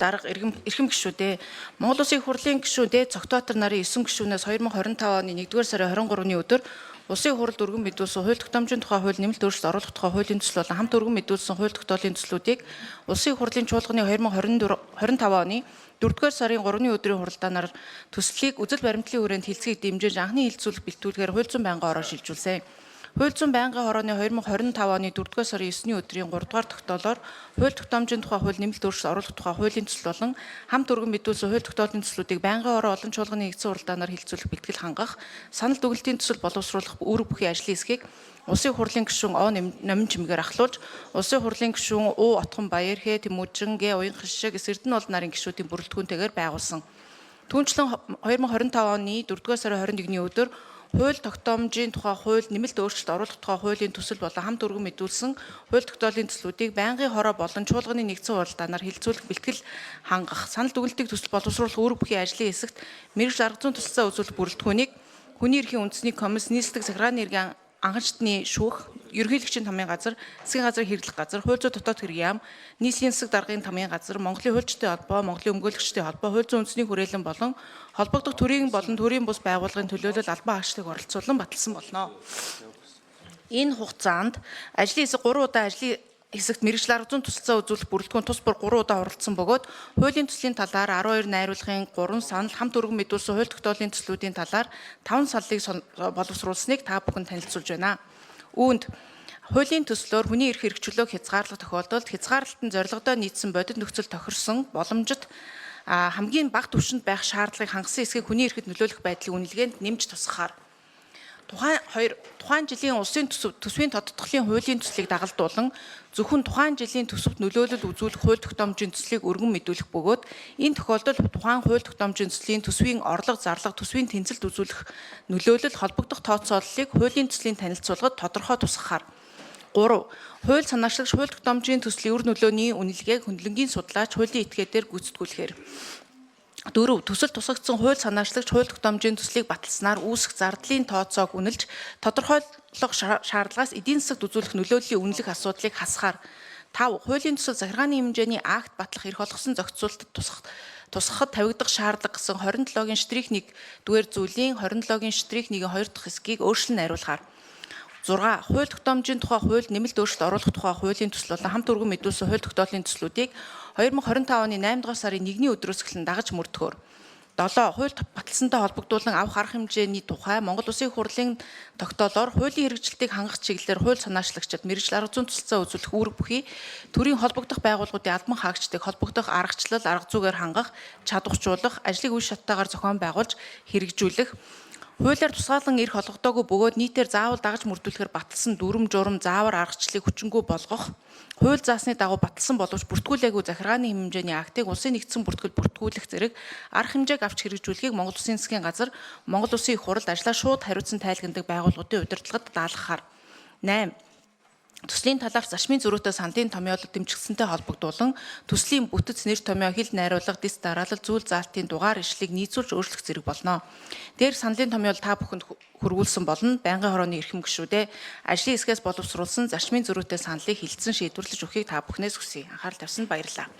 дарга эрхэм гишүүдээ Монгол Улсын их хурлын гишүүдээ цогтоотор нарын 9 гишүүнээс 2025 оны 1-р сарын 23-ны өдөр Улсын хурлд өргөн мэдүүлсэн хууль тогтоомжийн тухай хууль нэмэлт өөрчлөлт оруулах тухай хуулийн төсөл болон хамт өргөн мэдүүлсэн хууль тогтоолын төслүүдийг Улсын их хурлын чуулганы 2025 оны 4-р сарын 3-ны өдрийн хуралдаанаар төслийг үзэл баримтлалын хүрээнд хэлцгийг дэмжиж анхны хилцүүлэх бэлтүүлгээр хууль зүйн байнгын ороо шилжүүлсэн. Хууль зүйн байнгын хорооны 2025 оны 4-р сарын 9-ний өдрийн 3-р тогтоолоор хууль тогтоомжийн тухай хууль нэмэлт өөрчлөлт оруулах тухай хуулийн төсөл болон хамт өргөн мэдүүлсэн хууль тогтоолын төслүүдийг байнгын ороо олон чуулганы нэгдсэн хуралдаанаар хилцүүлэх бэлтгэл хангах, санал дүгнэлтийн төсөл боловсруулах үүрэг бүхий ажлын хэсгийг Улсын хурлын гишүүн О Номин Чимгээр ахлуулж, Улсын хурлын гишүүн У Отхон Баяр, Хэ Тэмүүжин, Гэ Уянхан шиг Эрдэнэ олон нарын гишүүдийн бүрэлдэхүүнтэйгээр байгуулсан. Түүнчлэн 2025 оны 4-р сарын 21-ний өдөр хууль тогтоомжийн тухай хууль нэмэлт өөрчлөлт оруулах тухай хуулийн төсөл болон хамт өргөн мэдүүлсэн хууль тогтоолын төслүүдийг байнгын хороо болон чуулганы нэгдсэн хуралдаанаар хилцүүлэх бэлтгэл хангах, санал дүгнэлтийг төсөл боловсруулах үүрэг бүхий ажлын хэсэгт мэргэжил арга зүйн туслалцаа үзүүлэх бүрэлдэхүүнийг хүний эрхийн үндэсний комисс, нийслэлдэг захиргааны иргэн анхаачдны шүүх, ерөнхийлөгчийн тамгын газар, засгийн газрын хэрэглэх газар, хууль зүйн дотоод хэргийн яам, нийслэлийн засаг даргын тамгын газар, Монголын хуульчдын холбоо, Монголын өмгөөлөгчдийн холбоо, хууль зүйн үндэсний хүрээлэн болон холбогдох төрийн болон төрийн бус байгууллагын төлөөлөл албан хаагчдыг оролцуулан баталсан болно. Энэ хугацаанд ажлын хэсэг 3 удаа ажлын хэсэгт мэргэжил арга зүйн туслалцаа үзүүлэх бүрэлдэхүүн тус бүр 3 удаа оролцсон бөгөөд хуулийн төслийн талаар 12 найруулгын 3 санал, хамт өргөн мэдүүлсэн хууль тогтоолын төслүүдийн талаар 5 саналыг боловсруулсныг та бүхэнд танилцуулж байна. Үүнд хуулийн төслөөр хүний эрх хэрэгжүүлэг хязгаарлах тохиолдолд хязгаарлалтанд зорилгодоо нийцсэн бодит нөхцөл тохирсон боломжит хамгийн бага түвшинд байх шаардлагыг хангасан эсэхийг хүний эрхэд нөлөөлөх байдлын үнэлгээнд нэмж тусгахаар тухайн жилийн улсын төсвийн тодтголын хуулийн төслийг дагалдуулан зөвхөн тухайн жилийн төсөвт нөлөөлөл үзүүлэх хууль тогтоомжийн төслийг өргөн мэдүүлэх бөгөөд энэ тохиолдолд тухайн хууль тогтоомжийн төслийн төсвийн орлого зарлага төсвийн тэнцэлд үзүүлэх нөлөөлөл холбогдох тооцооллыг хуулийн төслийн танилцуулгад тодорхой тусгахаар 3. Хууль санаачлагч хууль тогтоомжийн төслийн үр нөлөөний үнэлгээг хөндлөнгийн судлаач хуулийн этгээдээр гүйцэтгүүлэхээр 4. Төсөл тусгагдсан хууль санаачлагч хууль тогтоомжийн төслийг баталснаар үүсэх зардлын тооцоог үнэлж тодорхойлох шаардлагаас эдийн засагт үзүүлэх нөлөөллийн үнэлэх асуудлыг хасахаар 5. Хуулийн төсөл захиргааны хэмжээний акт батлах эрх олгосон зохицуулалтад тусгахад тавигдах шаардлага гэсэн 27-гийн штрих 1 дугаар зүйлийн 27-гийн штрих 1-ийн 2 дахь хэсгийг өөрчлөн найруулахаар 6. Хууль тогтоомжийн тухай хууль нэмэлт өөрчлөлт оруулах тухай хуулийн төсөл болон хамт өргөн мэдүүлсэн хууль тогтоолын төслүүдийг 2025 оны 8-р сарын 1-ний өдрөөс эхлэн дагаж мөрдөхөөр 7. Хууль баталсантай холбогдуулан авах арга хэмжээний тухай Монгол Улсын их хурлын тогтоолоор хуулийн хэрэгжилтийг хангах чиглэлээр хууль санаачлагчид мэргэжил арга зүйн туслалцаа үзүүлэх үүрэг бүхий төрийн холбогдох байгууллагуудын албан хаагчдыг холбогдох аргачлал арга зүйгээр хангах, чадварчуулах, ажлыг үе шаттайгаар зохион байгуулж хэрэгжүүлэх хуулиар тусгаалan эрх олгодоогүй бөгөөд нийтээр заавал дагаж мөрдүүлэхээр баталсан дүрм журам заавар аргачлалыг хүчингү болгох хууль заасны дагуу баталсан боловч бүртгүүлээгүй захиргааны хэмжээний актыг улсын нэгдсэн бүртгэл бүртгүүлэх зэрэг арга хэмжээг авч хэрэгжүүлэхийг Монгол Улсын засгийн газар Монгол Улсын их хуралд ажлаа шууд хариуцсан тайлгнадаг байгууллагуудын удирдлагад даалгахаар 8. Төслийн талаарх зашмын зөрүүтэй сандын томьёолол дэмжигдсэнтэй холбогдуулан төслийн бүтэц нэр томьёо хил найруулга дэс дараалал зүйл заалтын дугаар ишлийг нийцүүлж өөрчлөх зэрэг болно. Дээр саналын томьёол та бүхэнд хөрвүүлсэн болно. Байнгын хорооны эрхэм гишүүдээ ажлын хэсгээс боловсруулсан зашмын зөрүүтэй саналыг хилцэн шийдвэрлэж өгөхийг та бүхнээс хүсье. Анхаарал тавьсанд баярлалаа.